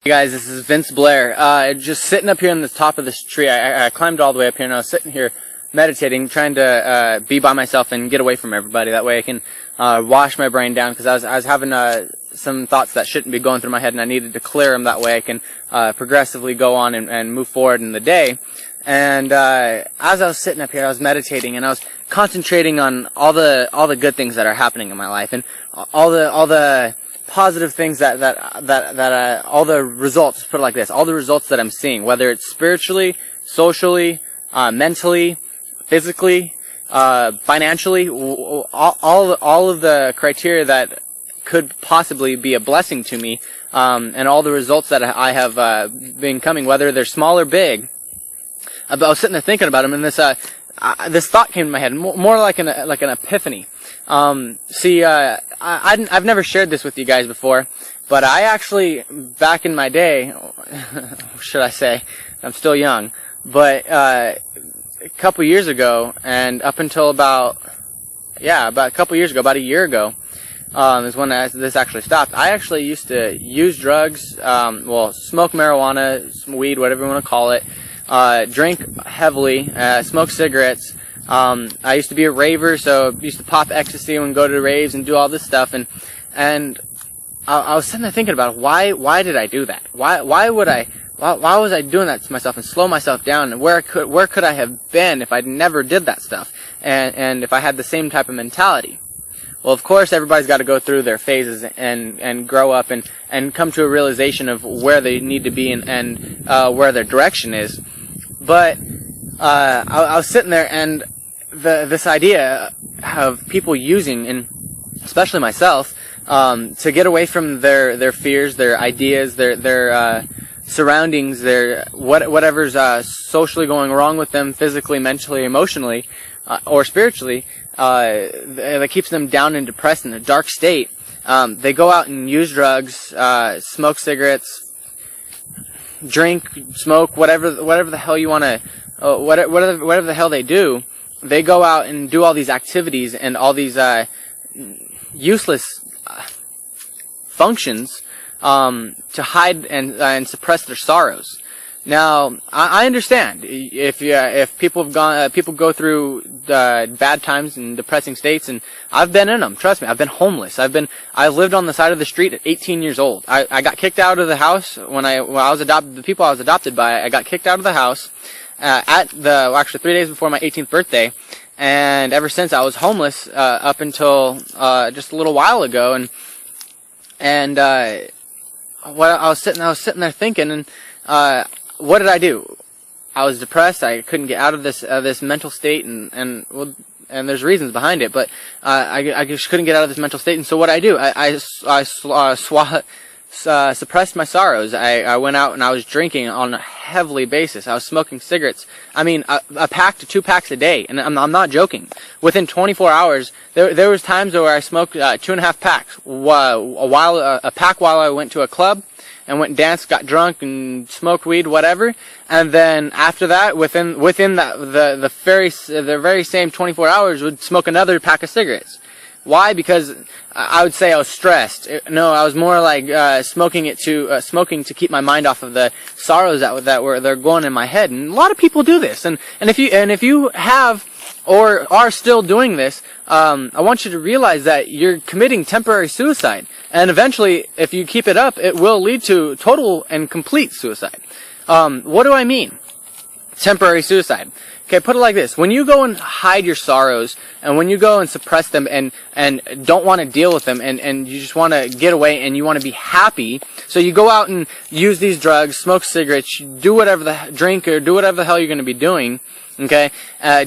Hey guys, this is Vince Blair. Just sitting up here on the top of this tree. I climbed all the way up here and I was sitting here meditating, trying to be by myself and get away from everybody. That way I can wash my brain down, because I was having some thoughts that shouldn't be going through my head, and I needed to clear them. That way I can progressively go on and move forward in the day. And as I was sitting up here, I was meditating and I was concentrating on all the good things that are happening in my life, and all the positive things that all the results, put it like this, all the results that I'm seeing, whether it's spiritually, socially, mentally, physically, financially, all of the criteria that could possibly be a blessing to me, and all the results that I have been coming, whether they're small or big. I was sitting there thinking about them, and this thought came to my head, more like an epiphany. I've never shared this with you guys before, but I actually, back in my day, should I say, I'm still young, but a couple years ago, and up until about a couple years ago, about a year ago, is when this actually stopped. I actually used to use drugs, smoke marijuana, weed, whatever you want to call it, drink heavily, smoke cigarettes. I used to be a raver, so I used to pop ecstasy and go to raves and do all this stuff, and I was sitting there thinking about it. Why did I do that? Why was I doing that to myself and slow myself down? And where could I have been if I never did that stuff? And if I had the same type of mentality? Well, of course, everybody's got to go through their phases and grow up and come to a realization of where they need to be and where their direction is. But I was sitting there, and this idea of people using, and especially myself, to get away from their fears, their ideas, their surroundings, their whatever's socially going wrong with them, physically, mentally, emotionally, or spiritually, that keeps them down and depressed in a dark state. They go out and use drugs, smoke cigarettes, drink, smoke, whatever the hell you want to, whatever the hell they do. They go out and do all these activities and all these useless functions to hide and suppress their sorrows. Now, I understand if people go through bad times and depressing states, and I've been in them. Trust me, I've been homeless. I lived on the side of the street at 18 years old. I got kicked out of the house when I was adopted. The people I was adopted by, I got kicked out of the house actually 3 days before my 18th birthday, and ever since I was homeless up until just a little while ago. And what I was sitting there thinking, and what did I do? I was depressed. I couldn't get out of this mental state, and there's reasons behind it, but I just couldn't get out of this mental state. And so what I do? I suppressed my sorrows. I went out and I was drinking on a heavily basis. I was smoking cigarettes. I mean, a pack to 2 packs a day, and I'm not joking. Within 24 hours, there was times where I smoked 2.5 packs. A pack while I went to a club and went and danced, got drunk, and smoked weed, whatever. And then after that, within the very same 24 hours, would smoke another pack of cigarettes. Why? Because I would say I was stressed. No, I was more like smoking to keep my mind off of the sorrows they're going in my head. And a lot of people do this. And if you have or are still doing this, I want you to realize that you're committing temporary suicide. And eventually, if you keep it up, it will lead to total and complete suicide. What do I mean? Temporary suicide. Okay, put it like this. When you go and hide your sorrows, and when you go and suppress them and don't want to deal with them, and you just want to get away and you want to be happy, so you go out and use these drugs, smoke cigarettes, do whatever drink or do whatever the hell you're going to be doing, okay,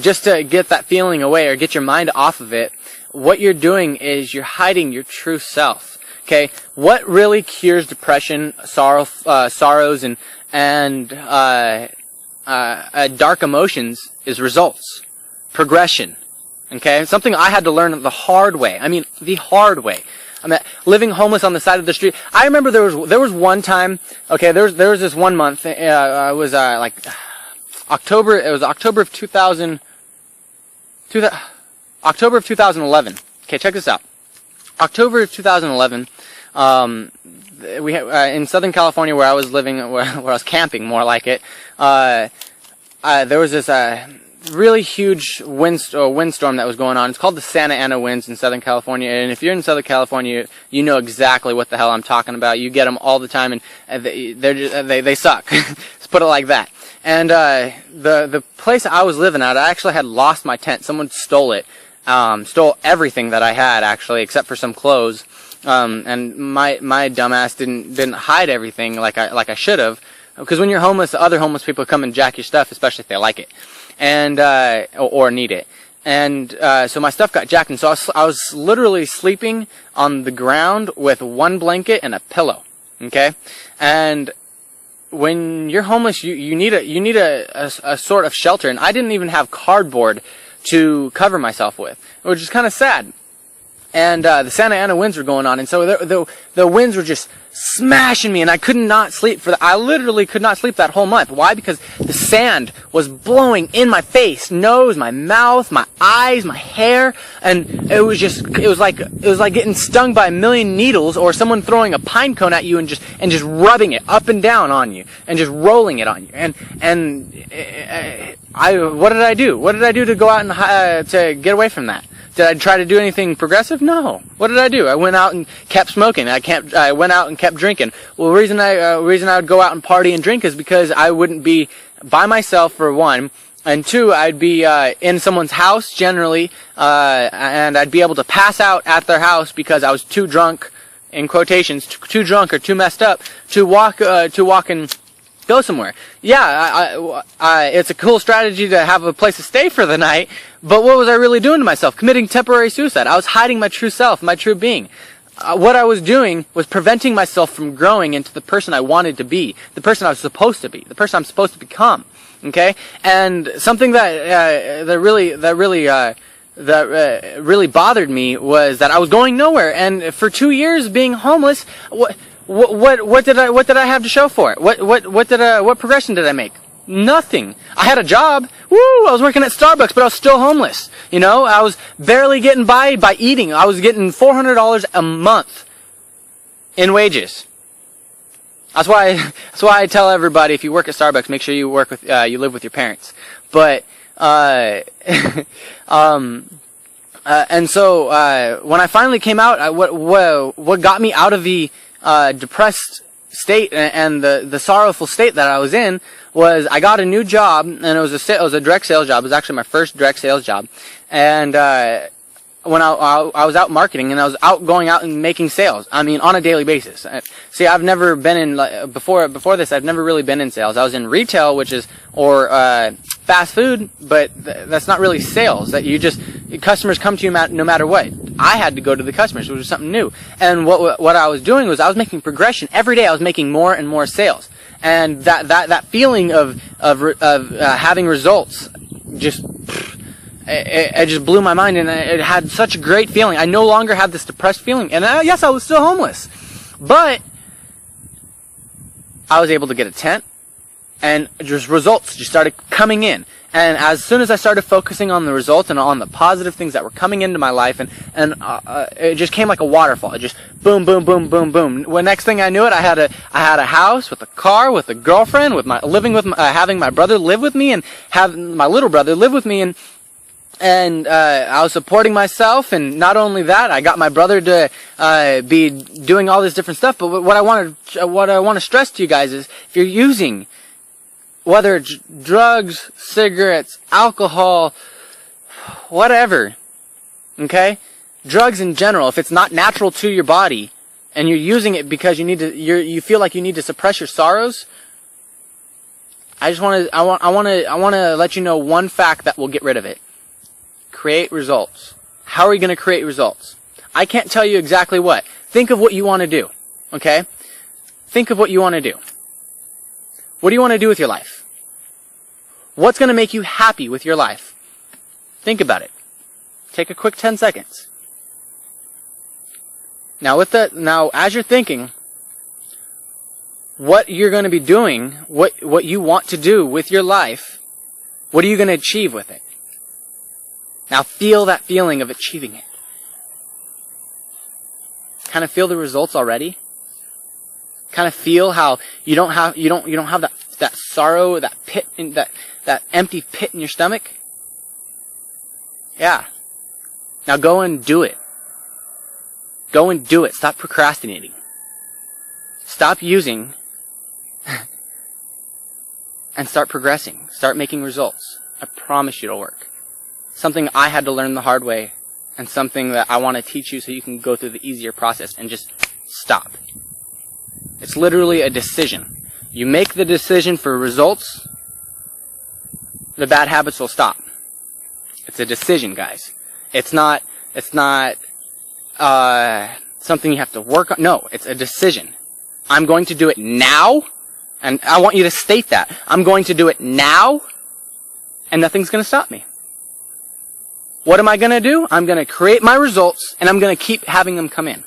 just to get that feeling away or get your mind off of it, what you're doing is you're hiding your true self. Okay, what really cures depression, sorrows, and dark emotions is results, progression. Okay, something I had to learn the hard way. I mean, the hard way. I mean, living homeless on the side of the street. I remember there was one time. Okay, there was this one month. It was like October. It was October of 2011. Okay, check this out. October of 2011. in Southern California where I was living, where I was camping, more like it. There was this really huge windstorm that was going on. It's called the Santa Ana winds in Southern California, and if you're in Southern California, you know exactly what the hell I'm talking about. You get them all the time, and they suck. Let's put it like that. And the place I was living at, I actually had lost my tent. Someone stole it, stole everything that I had actually, except for some clothes. And my dumbass didn't hide everything like I should have, because when you're homeless, other homeless people come and jack your stuff, especially if they like it, and or need it. And so my stuff got jacked, and so I was literally sleeping on the ground with one blanket and a pillow. Okay, and when you're homeless, you need a sort of shelter, and I didn't even have cardboard to cover myself with, which is kind of sad. And the Santa Ana winds were going on, and so the winds were just smashing me, and I could not sleep I literally could not sleep that whole month. Why? Because the sand was blowing in my face, nose, my mouth, my eyes, my hair, and it was like getting stung by a million needles, or someone throwing a pine cone at you and just rubbing it up and down on you and just rolling it on you. What did I do? What did I do to go out and to get away from that? Did I try to do anything progressive? No. What did I do? I went out and kept smoking. I went out and kept drinking. Well, the reason I would go out and party and drink is because I wouldn't be by myself, for one, and two, I'd be in someone's house generally, and I'd be able to pass out at their house because I was too drunk, in quotations, too drunk or too messed up to walk and go somewhere. Yeah, it's a cool strategy to have a place to stay for the night, but what was I really doing to myself? Committing temporary suicide. I was hiding my true self, my true being. What I was doing was preventing myself from growing into the person I wanted to be, the person I was supposed to be, the person I'm supposed to become. Okay? And something that really bothered me was that I was going nowhere, and for 2 years being homeless, what did I have to show for it? What progression did I make? Nothing. I had a job. Woo! I was working at Starbucks, but I was still homeless. You know, I was barely getting by eating. I was getting $400 a month in wages. That's why I tell everybody, if you work at Starbucks, make sure you live with your parents. But and so when I finally came out, what got me out of the depressed state and the sorrowful state that I was in was I got a new job, and it was a direct sales job. It was actually my first direct sales job, and when I was out marketing, and I was going out and making sales. I mean, on a daily basis. See, I've never been in before this. I've never really been in sales. I was in retail, which is fast food, but that's not really sales. That customers come to you no matter what. I had to go to the customers, which was something new. And what I was doing was I was making progression every day. I was making more and more sales, and that feeling of having results it just blew my mind, and it had such a great feeling. I no longer had this depressed feeling, and yes, I was still homeless, but I was able to get a tent, and just results just started coming in. And as soon as I started focusing on the results and on the positive things that were coming into my life, and it just came like a waterfall. It just boom, boom, boom, boom, boom. Well, next thing I knew it, I had a house with a car, with a girlfriend, having my brother live with me, and having my little brother live with me, and I was supporting myself, and not only that, I got my brother to be doing all this different stuff. But what I want to stress to you guys is, if you're using, whether it's drugs, cigarettes, alcohol, whatever, okay, drugs in general, if it's not natural to your body, and you're using it because you feel like you need to suppress your sorrows, I want to let you know one fact that will get rid of it. Create results. How are you going to create results? I can't tell you exactly what. Think of what you want to do. Okay? Think of what you want to do. What do you want to do with your life? What's going to make you happy with your life? Think about it. Take a quick 10 seconds. Now as you're thinking what you're going to be doing, what you want to do with your life, what are you going to achieve with it? Now feel that feeling of achieving it. Kind of feel the results already? kind of feel how you don't have that sorrow, that pit, that empty pit in your stomach? Yeah. Now go and do it. Go and do it. Stop procrastinating. Stop using and start progressing. Start making results. I promise you it'll work. Something I had to learn the hard way, and something that I want to teach you so you can go through the easier process and just stop. It's literally a decision. You make the decision for results, the bad habits will stop. It's a decision, guys. It's not something you have to work on. No, it's a decision. I'm going to do it now, and I want you to state that. I'm going to do it now, and nothing's going to stop me. What am I going to do? I'm going to create my results, and I'm going to keep having them come in.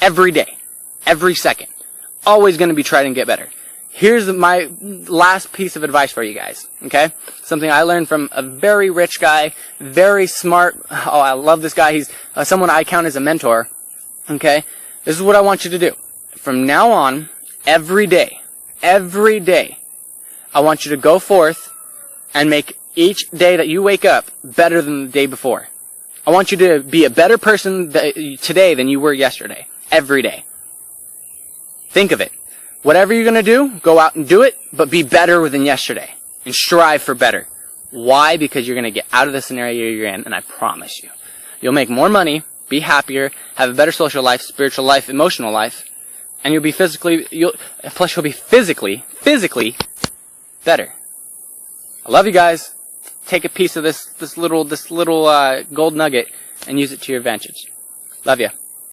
Every day. Every second. Always going to be trying to get better. Here's my last piece of advice for you guys. Okay? Something I learned from a very rich guy, very smart. Oh, I love this guy. He's someone I count as a mentor. Okay? This is what I want you to do. From now on, every day, I want you to go forth and make each day that you wake up better than the day before. I want you to be a better person today than you were yesterday. Every day. Think of it. Whatever you're going to do, go out and do it, but be better than yesterday. And strive for better. Why? Because you're going to get out of the scenario you're in, and I promise you. You'll make more money, be happier, have a better social life, spiritual life, emotional life, and you'll be physically better. I love you guys. Take a piece of this little gold nugget and use it to your advantage. Love ya.